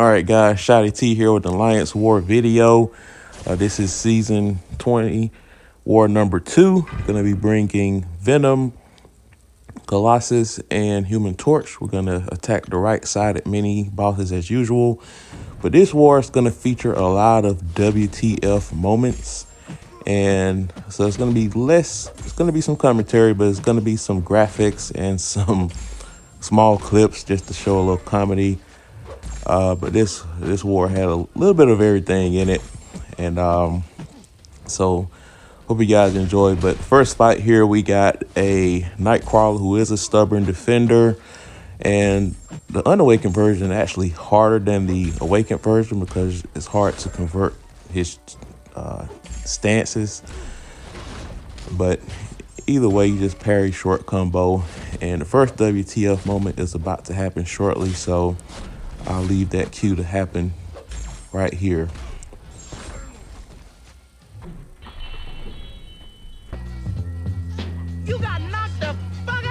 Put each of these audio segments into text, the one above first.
All right, guys, Shotty T here with the Alliance War video. This is season 20, war number 2. Going to be bringing Venom, Colossus, and Human Torch. We're going to attack the right side at mini bosses as usual. But this war is going to feature a lot of WTF moments. And so it's going to be it's going to be some commentary, but it's going to be some graphics and some small clips just to show a little comedy. But this war had a little bit of everything in it, and so hope you guys enjoy. But first fight here, we got a Nightcrawler who is a stubborn defender, and the unawakened version actually harder than the awakened version because it's hard to convert his stances. But either way, you just parry short combo, and the first WTF moment is about to happen shortly, so I'll leave that cue to happen right here. You got knocked the fuck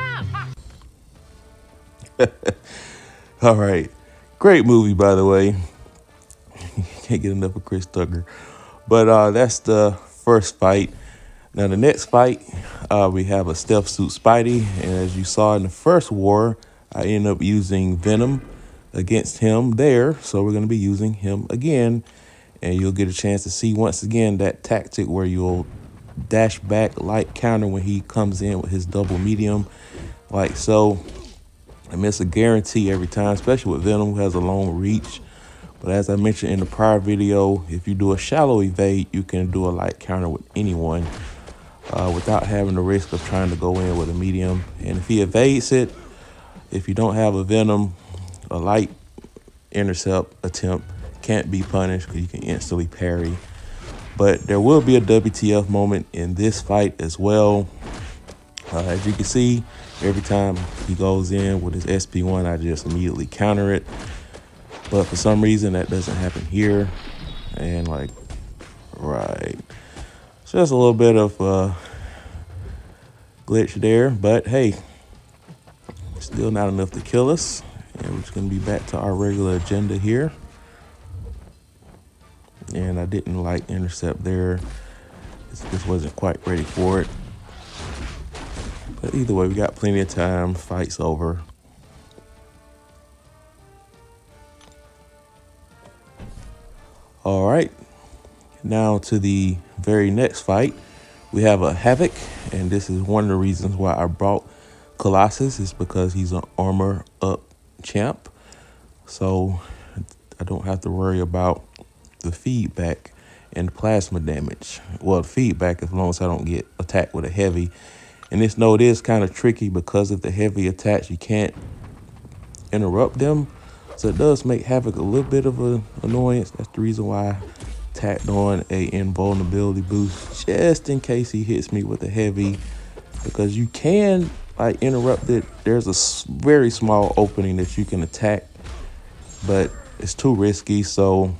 out. All right. Great movie, by the way. Can't get enough of Chris Tucker. But that's the first fight. Now, the next fight, we have a stealth suit Spidey. And as you saw in the first war, I ended up using Venom against him there, so we're going to be using him again, and you'll get a chance to see once again that tactic where you'll dash back light counter when he comes in with his double medium like so. I mean, it's a guarantee every time, especially with Venom, who has a long reach. But as I mentioned in the prior video, if you do a shallow evade, you can do a light counter with anyone without having the risk of trying to go in with a medium. And if he evades it, if you don't have a Venom, a light intercept attempt can't be punished because you can instantly parry. But there will be a WTF moment in this fight as well. As you can see, every time he goes in with his SP1, I just immediately counter it. But for some reason, that doesn't happen here. And right. So just a little bit of glitch there. But hey, still not enough to kill us. And we're just going to be back to our regular agenda here. And I didn't like intercept there. This wasn't quite ready for it. But either way, we got plenty of time. Fight's over. All right. Now to the very next fight. We have a Havoc. And this is one of the reasons why I brought Colossus, is because he's an armor up champ, so I don't have to worry about the feedback and plasma damage. Well, feedback as long as I don't get attacked with a heavy. And this note is kind of tricky because of the heavy attacks, you can't interrupt them, so it does make Havoc a little bit of an annoyance. That's the reason why I tacked on a invulnerability boost just in case he hits me with a heavy, because you can interrupt it. There's a very small opening that you can attack, but it's too risky, so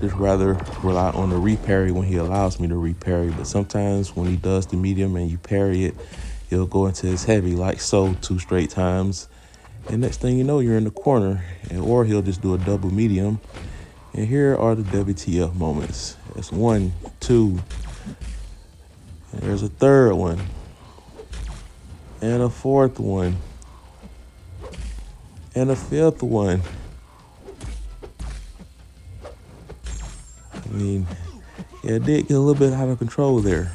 just rather rely on the reparry when he allows me to reparry. But sometimes when he does the medium and you parry it, he'll go into his heavy like so 2 straight times, and next thing you know, you're in the corner. Or he'll just do a double medium. And here are the WTF moments. That's 1, 2, and there's a third one. And a 4th one. And a 5th one. I mean, yeah, it did get a little bit out of control there.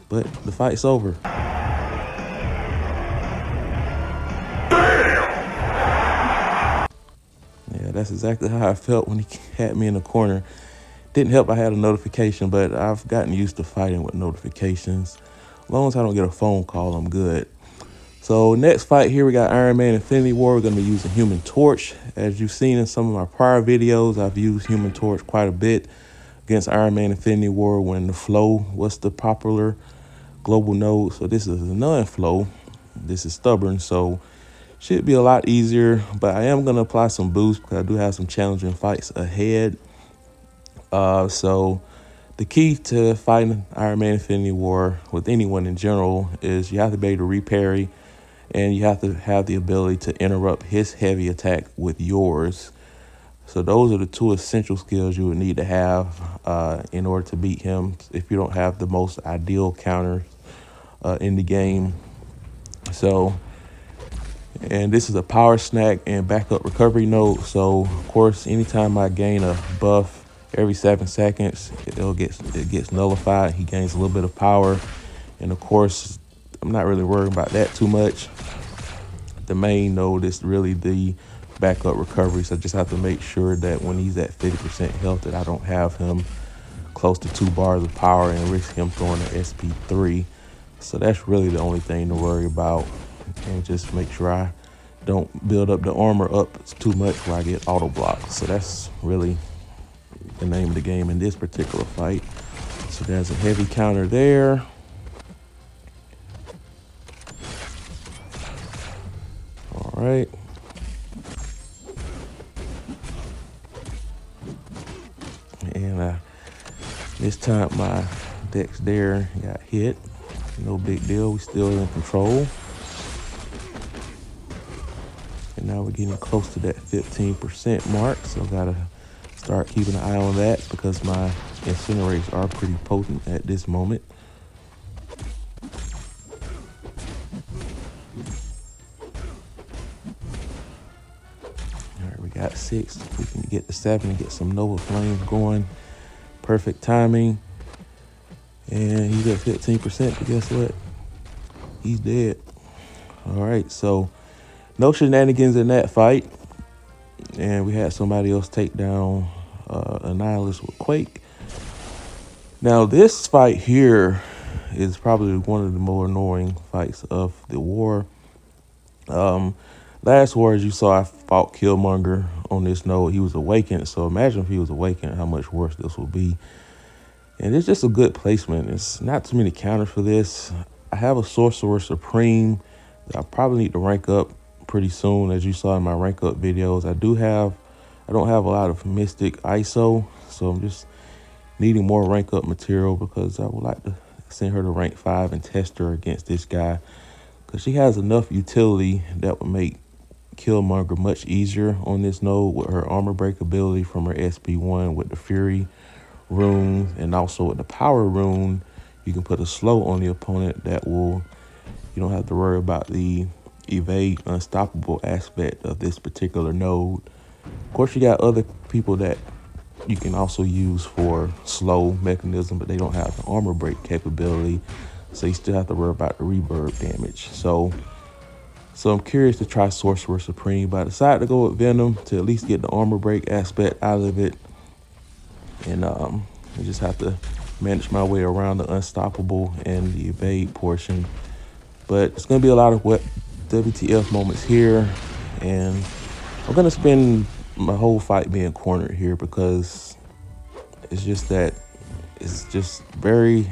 But the fight's over. Yeah, that's exactly how I felt when he had me in the corner. Didn't help I had a notification, but I've gotten used to fighting with notifications. As long as I don't get a phone call, I'm good. So next fight here, we got Iron Man Infinity War. We're going to be using Human Torch. As you've seen in some of my prior videos, I've used Human Torch quite a bit against Iron Man Infinity War when the flow was the popular global node. So this is a non-flow. This is stubborn, so should be a lot easier. But I am going to apply some boost because I do have some challenging fights ahead. So the key to fighting Iron Man Infinity War with anyone in general is you have to be able to reparry, and you have to have the ability to interrupt his heavy attack with yours. So those are the two essential skills you would need to have in order to beat him if you don't have the most ideal counters in the game. So, and this is a power snack and backup recovery node. So, of course, anytime I gain a buff every 7 seconds, it gets nullified. He gains a little bit of power, and of course, I'm not really worried about that too much. The main node is really the backup recovery. So I just have to make sure that when he's at 50% health, that I don't have him close to 2 bars of power and risk him throwing an SP3. So that's really the only thing to worry about, and just make sure I don't build up the armor up too much where I get auto blocked. So that's really the name of the game in this particular fight. So there's a heavy counter there. All right. And this time my Dex there got hit. No big deal. We still in control. And now we're getting close to that 15% mark. So gotta start keeping an eye on that because my incinerators are pretty potent at this moment. All right, we got 6. We can get to 7 and get some Nova Flames going. Perfect timing. And he's at 15%, but guess what? He's dead. All right, so no shenanigans in that fight. And we had somebody else take down Annihilus with Quake. Now, this fight here is probably one of the more annoying fights of the war. Last war, as you saw, I fought Killmonger on this node. He was awakened, so imagine if he was awakened, how much worse this would be. And it's just a good placement. It's not too many counters for this. I have a Sorcerer Supreme that I probably need to rank up pretty soon, as you saw in my rank up videos. I don't have a lot of Mystic ISO, so I'm just needing more rank up material because I would like to send her to rank 5 and test her against this guy, because she has enough utility that would make Killmonger much easier on this node with her armor break ability from her SP1 with the Fury rune, and also with the power rune you can put a slow on the opponent that will, you don't have to worry about the evade unstoppable aspect of this particular node. Of course, you got other people that you can also use for slow mechanism, but they don't have the armor break capability, so you still have to worry about the reverb damage. So I'm curious to try Sorcerer Supreme, but I decided to go with Venom to at least get the armor break aspect out of it. And I just have to manage my way around the unstoppable and the evade portion. But it's going to be a lot of WTF moments here. And I'm going to spend my whole fight being cornered here because it's just very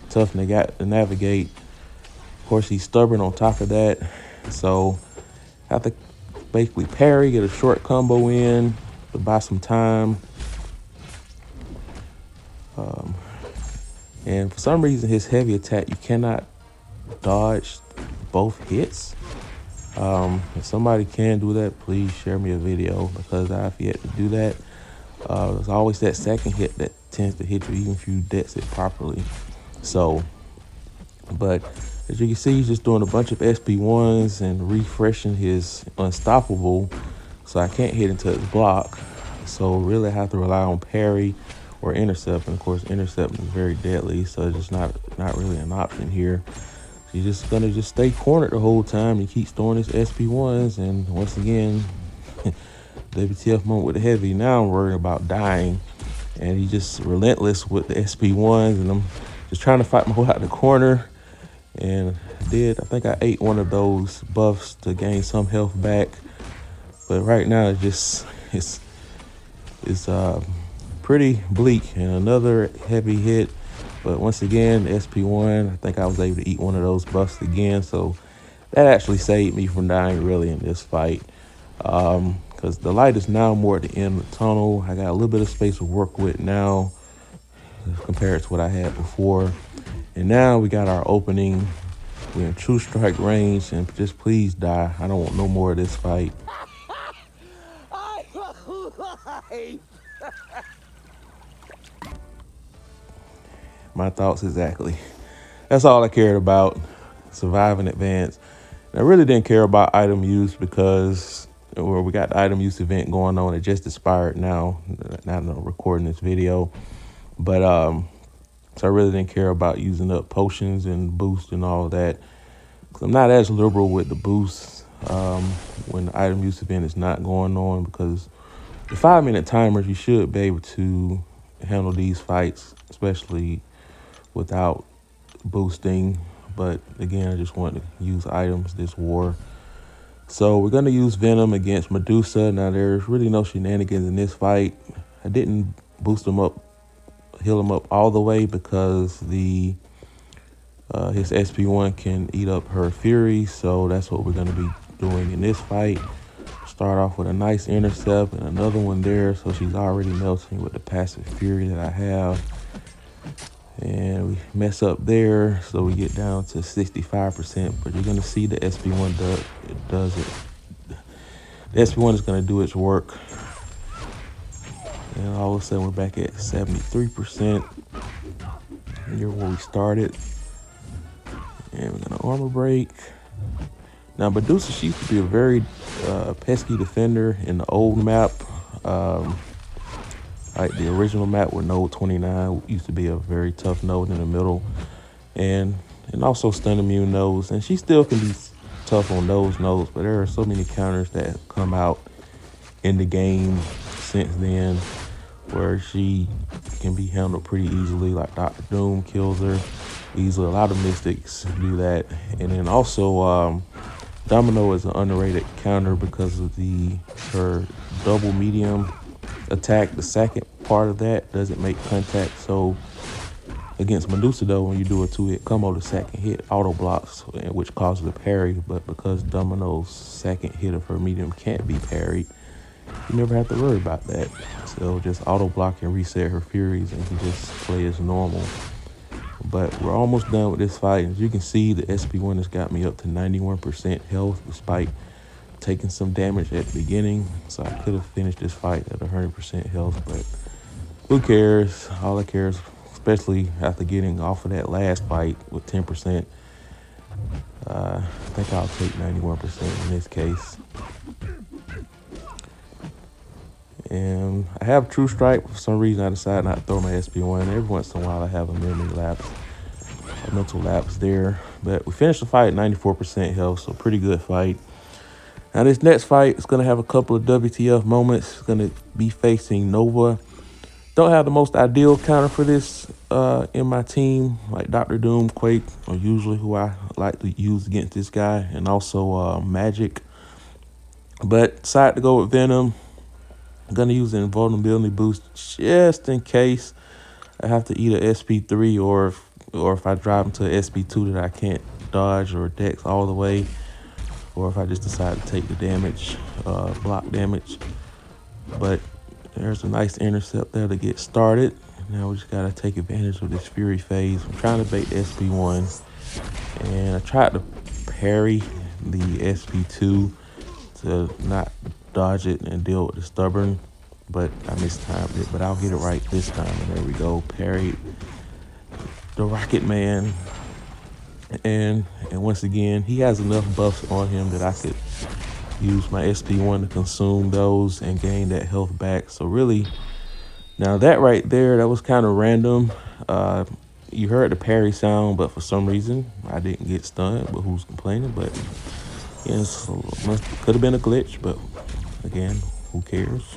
tough to navigate. Of course, he's stubborn on top of that. So I have to basically parry, get a short combo in to buy some time. And for some reason, his heavy attack, you cannot dodge both hits. If somebody can do that, please share me a video, because I've yet to do that. There's always that second hit that tends to hit you even if you dex it properly. So, but as you can see, he's just doing a bunch of SP1s and refreshing his unstoppable, so I can't hit into his block. So really I have to rely on parry or intercept, and of course intercept is very deadly, so it's just not really an option here. So you're just gonna just stay cornered the whole time. He keeps throwing his SP1s, and once again, WTF moment with the heavy. Now I'm worried about dying, and he's just relentless with the SP1s, and I'm just trying to fight my way out the corner. And I think I ate one of those buffs to gain some health back, but right now it's pretty bleak. And another heavy hit, but once again the SP1, I think I was able to eat one of those buffs again, so that actually saved me from dying really in this fight, because the light is now more at the end of the tunnel. I got a little bit of space to work with now compared to what I had before. And now we got our opening. We're in true strike range, and just please die. I don't want no more of this fight. My thoughts exactly. That's all I cared about. Survive in advance. And I really didn't care about item use because we got the item use event going on. It just expired now. Now I'm recording this video. But so I really didn't care about using up potions and boost and all of that. Cause I'm not as liberal with the boosts when the item use event is not going on, because the 5-minute timers, you should be able to handle these fights, especially without boosting. But again, I just wanted to use items this war. So we're going to use Venom against Medusa. Now, there's really no shenanigans in this fight. I didn't boost him up, heal him up all the way, because the his SP1 can eat up her Fury. So that's what we're going to be doing in this fight. Start off with a nice intercept and another one there. So she's already melting with the passive Fury that I have. And we mess up there, so we get down to 65%. But you're gonna see the SP1 does it. The SP1 is gonna do its work, and all of a sudden we're back at 73%. Here where we started, and we're gonna armor break. Now Medusa, she used to be a very pesky defender in the old map. Like the original map with node 29 used to be a very tough node in the middle, and also stun immune nodes, and she still can be tough on those nodes, but there are so many counters that have come out in the game since then where she can be handled pretty easily. Like Dr. Doom kills her easily. A lot of mystics do that. And then also Domino is an underrated counter because of her double medium attack. The second part of that doesn't make contact. So against Medusa though, when you do a 2-hit combo, the second hit auto blocks, which causes a parry. But because Domino's second hit of her medium can't be parried, you never have to worry about that. So just auto block and reset her Furies and can just play as normal. But we're almost done with this fight. As you can see, the SP1 has got me up to 91% health despite taking some damage at the beginning. So I could have finished this fight at 100% health, but who cares? All I care is, especially after getting off of that last fight with 10%, I think I'll take 91% in this case. And I have True Strike. For some reason, I decided not to throw my SP1. Every once in a while, I have a memory lapse, a mental lapse there. But we finished the fight at 94% health, so pretty good fight. Now, this next fight is going to have a couple of WTF moments. It's going to be facing Nova. Don't have the most ideal counter for this in my team. Like Dr. Doom, Quake are usually who I like to use against this guy, and also Magic. But decided to go with Venom. I'm going to use an invulnerability boost just in case I have to eat a SP3, or if I drive into a SP2 that I can't dodge or dex all the way, or if I just decide to take the damage, block damage. But there's a nice intercept there to get started. Now we just got to take advantage of this Fury phase. I'm trying to bait the SP1, and I tried to parry the SP2 to not dodge it and deal with the stubborn, but I mistimed it. But I'll get it right this time. And there we go, parried the Rocket Man. And once again, he has enough buffs on him that I could use my SP1 to consume those and gain that health back. So really, now that right there, that was kind of random. You heard the parry sound, but for some reason I didn't get stunned. But who's complaining? But yes, could have been a glitch, but again, who cares?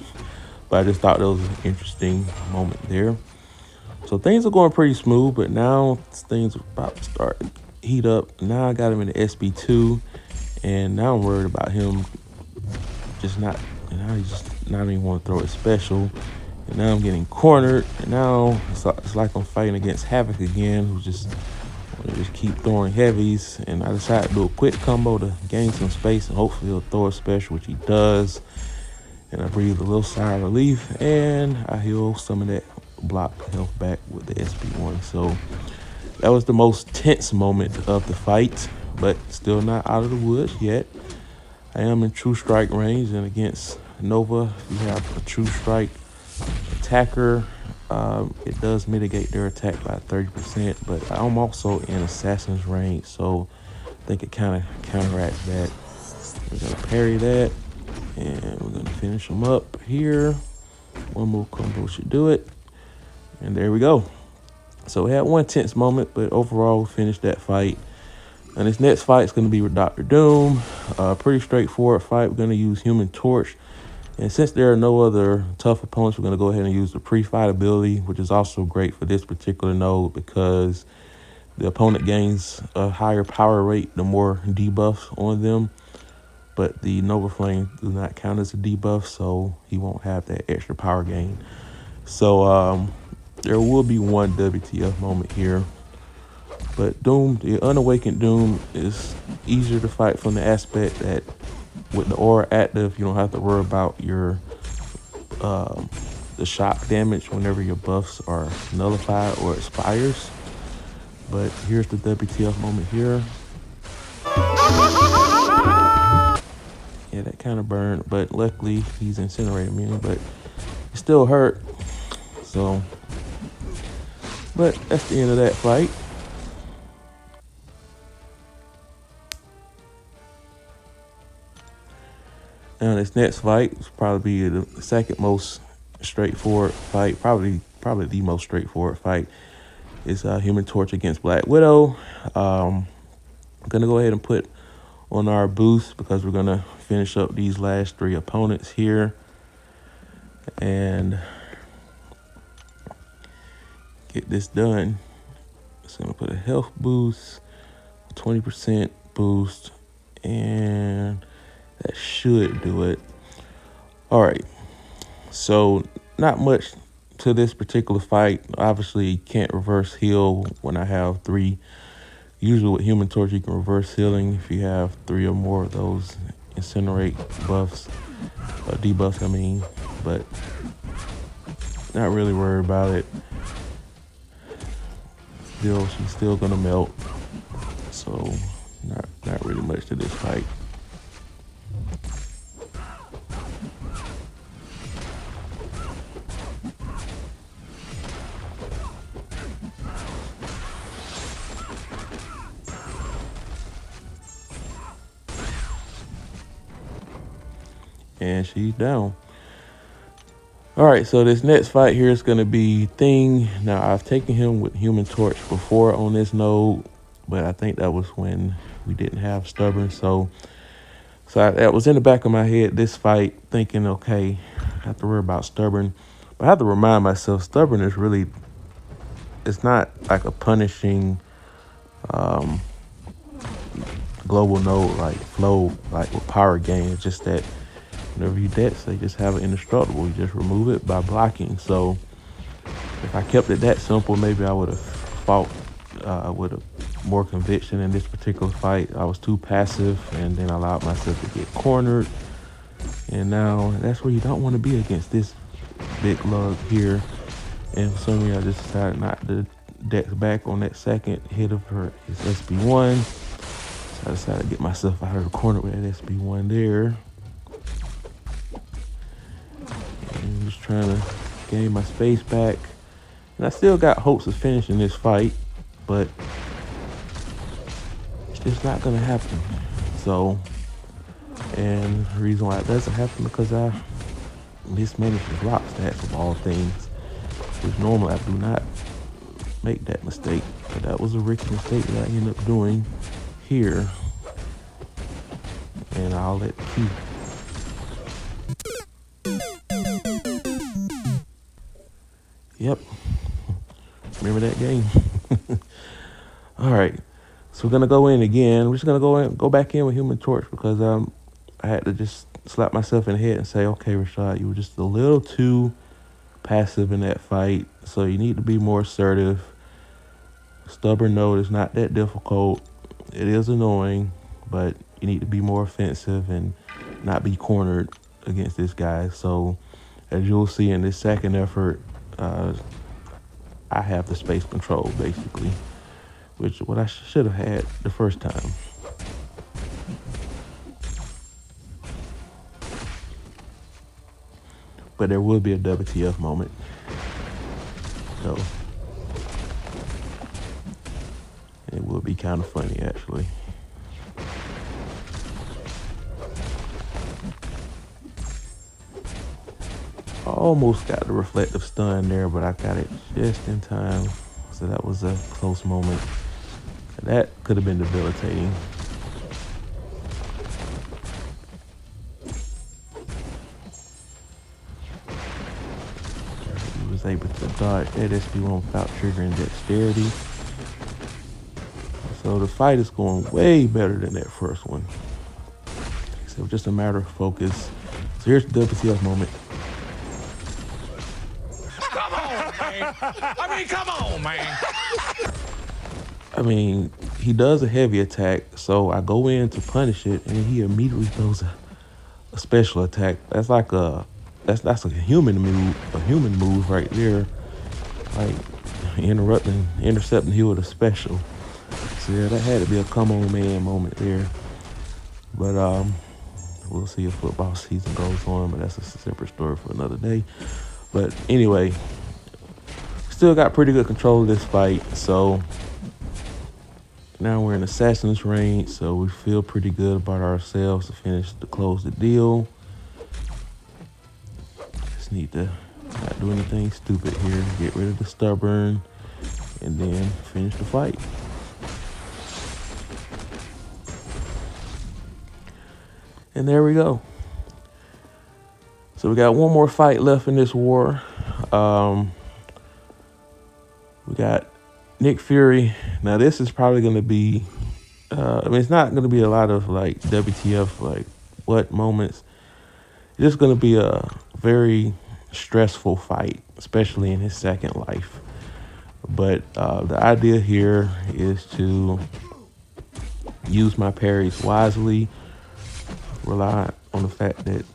But I just thought that was an interesting moment there. So things are going pretty smooth, but now things are about to start to heat up. Now I got him in the SP2, and now I'm worried about him just not, and now he's just not even want to throw it special. And now I'm getting cornered, and now it's like I'm fighting against Havoc again, who just keep throwing heavies. And I decided to do a quick combo to gain some space, and hopefully he'll throw a special, which he does. And I breathe a little sigh of relief, and I heal some of that blocked health back with the SP1. So that was the most tense moment of the fight, but still not out of the woods yet. I am in True Strike range and against Nova, if you have a true strike attacker, it does mitigate their attack by 30%, but I'm also in Assassin's range, so I think it kind of counteracts that. We're going to parry that, and we're going to finish them up here. One more combo should do it, and there we go. So we had one tense moment, but overall we finished that fight. And this next fight is going to be with Dr. Doom. Pretty straightforward fight. We're going to use Human Torch. And since there are no other tough opponents, we're going to go ahead and use the pre-fight ability, which is also great for this particular node because the opponent gains a higher power rate the more debuffs on them. But the Nova Flame do not count as a debuff, so he won't have that extra power gain. So there will be one WTF moment here. But Doom, the Unawakened Doom, is easier to fight from the aspect that with the aura active, you don't have to worry about your the shock damage whenever your buffs are nullified or expires. But here's the WTF moment here. Yeah, that kind of burned, but luckily he's incinerate immune, but it still hurt. So, but that's the end of that fight. Now this next fight is probably the second most straightforward fight, probably the most straightforward fight. It's Human Torch against Black Widow. I'm gonna go ahead and put on our boost because we're gonna finish up these last three opponents here and get this done. So I'm gonna put a health boost, 20% boost, and that should do it. All right, so not much to this particular fight. Obviously, can't reverse heal when I have three. Usually with Human Torch, you can reverse healing if you have three or more of those incinerate buffs, debuffs, I mean, but not really worried about it. Still, she's still gonna melt, so not really much to this fight. And she's down. All right, so this next fight here is going to be Thing. Now, I've taken him with Human Torch before on this node, but I think that was when we didn't have Stubborn. So that was in the back of my head, this fight, thinking, okay, I have to worry about Stubborn. But I have to remind myself, Stubborn is really, it's not like a punishing global node like Flow, like with power gain. It's just that whenever you dex, they just have it indestructible. You just remove it by blocking. So if I kept it that simple, maybe I would have fought with a more conviction in this particular fight. I was too passive and then allowed myself to get cornered. And now that's where you don't want to be against this big lug here. And for some reason, I just decided not to dex back on that second hit of his SB1. So I decided to get myself out of the corner with that SB1 there. I'm just trying to gain my space back. And I still got hopes of finishing this fight, but it's just not going to happen. So, and the reason why it doesn't happen because I mismanaged his rock stats of all things, which normally I do not make that mistake. But that was a rookie mistake that I ended up doing here. And I'll let the key. Yep. Remember that game? All right. So we're gonna go in again. We're just gonna go back in with Human Torch because I had to just slap myself in the head and say, okay, Rashad, you were just a little too passive in that fight. So you need to be more assertive. Stubborn node is not that difficult. It is annoying, but you need to be more offensive and not be cornered against this guy. So as you'll see in this second effort, I have the space control basically, which what I should have had the first time. but there will be a WTF moment. So it will be kind of funny, actually. I almost got the reflective stun there, but I got it just in time. So that was a close moment. That could have been debilitating. He was able to dodge that SB1 without triggering dexterity. So the fight is going way better than that first one. So just a matter of focus. So here's the WTF moment. Come on, man. Come on, man. I mean, he does a heavy attack, so I go in to punish it, and he immediately throws a special attack. That's like that's a human move right there. Like intercepting here with a special. So yeah, that had to be a come on man moment there. But we'll see if football season goes on, but that's a separate story for another day. But anyway, still got pretty good control of this fight. So now we're in Assassin's range, so we feel pretty good about ourselves to close the deal. Just need to not do anything stupid here. Get rid of the stubborn, and then finish the fight. And there we go. So we got one more fight left in this war. We got Nick Fury. Now this is probably going to be, it's not going to be a lot of like WTF, like what moments. It's just going to be a very stressful fight, especially in his second life. But the idea here is to use my parries wisely, rely on the fact that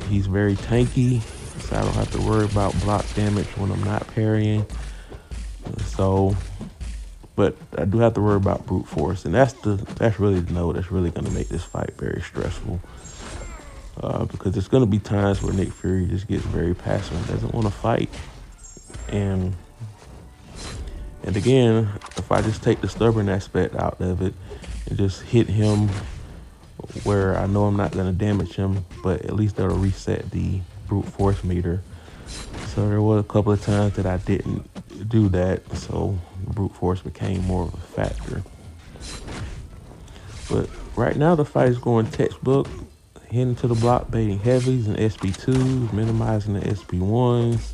he's very tanky, so I don't have to worry about block damage when I'm not parrying. So, but I do have to worry about brute force, and that's really the note that's really going to make this fight very stressful. Because there's going to be times where Nick Fury just gets very passive and doesn't want to fight. And again, if I just take the stubborn aspect out of it and just hit him where I know I'm not going to damage him, but at least that'll reset the brute force meter. So there were a couple of times that I didn't do that, so brute force became more of a factor. But right now the fight is going textbook, heading to the block, baiting heavies and SB2s, minimizing the SB1s.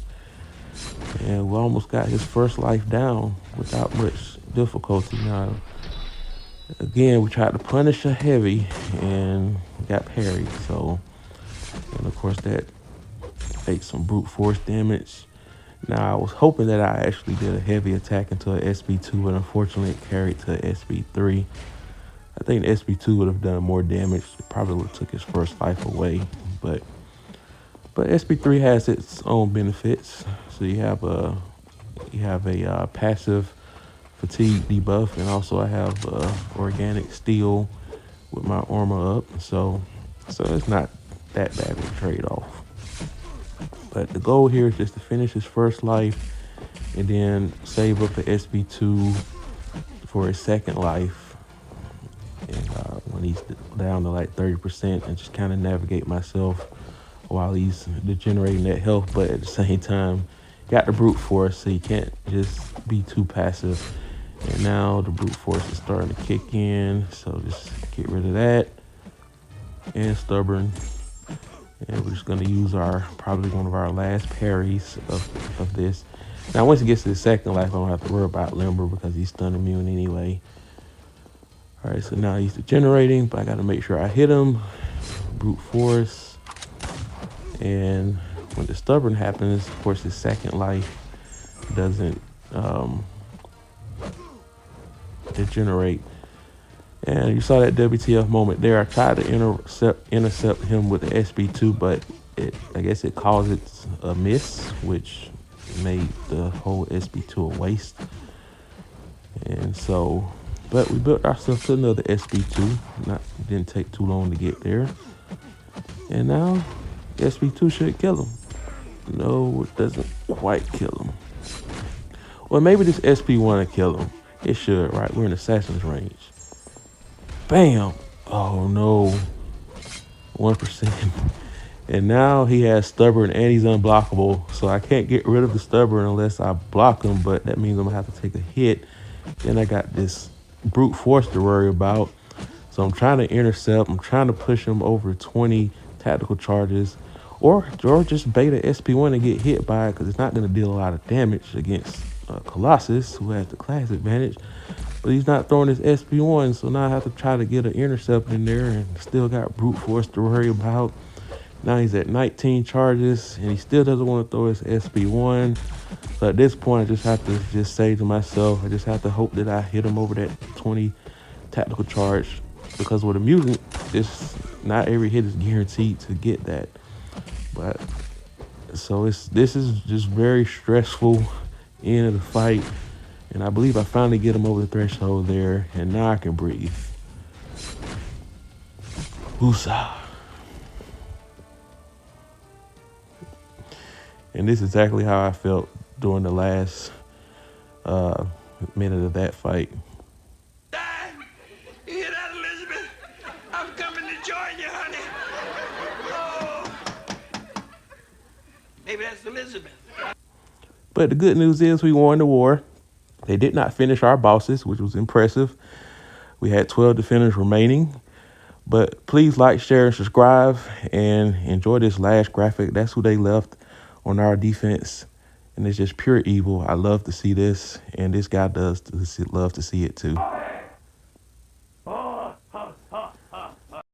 And we almost got his first life down without much difficulty. Now, again, we tried to punish a heavy and got parried. So, and of course that takes some brute force damage. Now, I was hoping that I actually did a heavy attack into an SB2, but unfortunately it carried to an SB3. I think the SB2 would have done more damage. It probably would have took his first life away. But SB3 has its own benefits. So you have a passive fatigue debuff, and also I have organic steel with my armor up. So it's not that bad of a trade-off. But the goal here is just to finish his first life and then save up the SB2 for his second life. And when he's down to like 30%, and just kind of navigate myself while he's degenerating that health. But at the same time, got the brute force, so you can't just be too passive. And now the brute force is starting to kick in, so just get rid of that. And stubborn. And we're just going to use probably one of our last parries of this. Now, once he gets to the second life, I don't have to worry about Limber because he's stun immune anyway. All right, so now he's degenerating, but I got to make sure I hit him. Brute force. And when the stubborn happens, of course, his second life doesn't degenerate. And you saw that WTF moment there. I tried to intercept him with the SB2, but I guess it caused it a miss, which made the whole SB2 a waste. And so, but we built ourselves to another SB2. Didn't take too long to get there. And now SP2 should kill him. No, it doesn't quite kill him. Well, maybe this SP1 will kill him. It should, right? We're in assassin's range. Bam! Oh no. 1%. And now he has stubborn and he's unblockable. So I can't get rid of the stubborn unless I block him, but that means I'm gonna have to take a hit. Then I got this brute force to worry about. So I'm trying to intercept. I'm trying to push him over 20 tactical charges. Or just bait a SP1 and get hit by it because it's not going to deal a lot of damage against Colossus, who has the class advantage. But he's not throwing his SP1, so now I have to try to get an intercept in there and still got brute force to worry about. Now he's at 19 charges, and he still doesn't want to throw his SP1. So at this point, I just have to just say to myself, I just have to hope that I hit him over that 20 tactical charge. Because with a mutant, not every hit is guaranteed to get that. But so this is just very stressful end of the fight. And I believe I finally get him over the threshold there, and now I can breathe. Woosah. And this is exactly how I felt during the last minute of that fight. You hear that, Elizabeth? I'm coming to join you, honey. Oh. Maybe that's Elizabeth. But the good news is we won the war. They did not finish our bosses, which was impressive. We had 12 defenders remaining. But please like, share, and subscribe, and enjoy this last graphic. That's who they left on our defense. And it's just pure evil. I love to see this, and this guy does love to see it too.